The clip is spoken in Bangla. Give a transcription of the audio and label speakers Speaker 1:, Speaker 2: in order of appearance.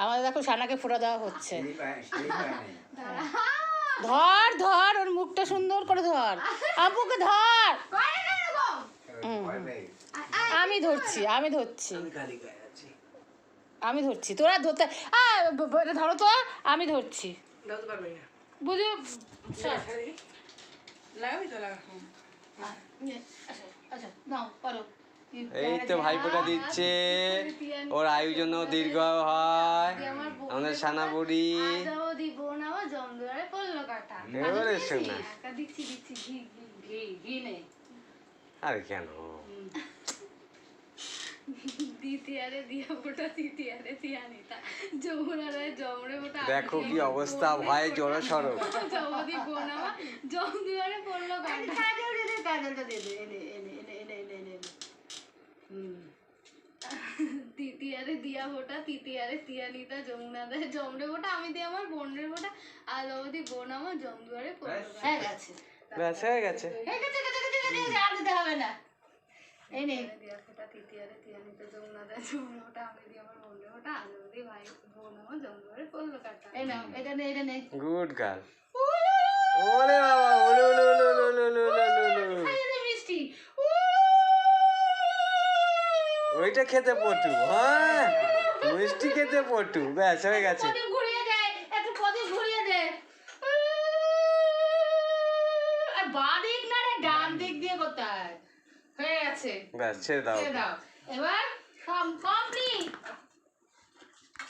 Speaker 1: আমাদের দেখো সানাকে ফোঁটা দেওয়া হচ্ছে। ধর ধর, ওর মুখটা সুন্দর করে ধর, আপুকে ধর। আমি ধরছি, আমি ধরছি, আমি ধরছি, তোরা ধরতে ধরো তো, আমি ধরছি বুঝো।
Speaker 2: এই তো ভাইফোঁটা দিচ্ছে, ওর আয়ু জন্য দীর্ঘ হয় আমাদের সানা বুড়ি। আরে কেন দেখো কি অবস্থা, ভাই জোড়া সড়ক।
Speaker 3: তৃতীয়ারে দিয়া ফোটা, তৃতীয়ারে তিয়ানিতা যমুনা দেয় জমরে ফোটা, আমি দিই আমার বোনের ফোটা, আর অবধি বোন আমার জমদুয়ারে পড়লো।
Speaker 1: হয়ে গেছে,
Speaker 2: ব্যাস হয়ে গেছে।
Speaker 1: আর দিতে হবে না। এই নে
Speaker 3: দিয়া ফোটা, তৃতীয়ারে তিয়ানিতা যমুনা দেয় জমরে ফোটা, আমি দিই আমার বোনের ফোটা, আর অবধি ভাই বোন আমার জমদুয়ারে পড়লো কাটা।
Speaker 1: এই নাও, এটা নে, এটা নে।
Speaker 2: Good girl. ওরে বাবা, ওরে ওরে ওরে ওরে ওরে ওরে ওরে।
Speaker 1: মিষ্টি
Speaker 2: ওইটা খেতে পটু, হ্যাঁ মিষ্টি খেতে পটু, ব্যাস হয়ে গেছে।
Speaker 1: ঘুরিয়ে দে, একটু পদে ঘুরিয়ে দে। আর বাঁ দিক না রে, ডান দিক দিয়ে কোথায় হয়ে গেছে।
Speaker 2: ব্যাস ছেড়ে দাও।
Speaker 1: এবার কমপ্লিট।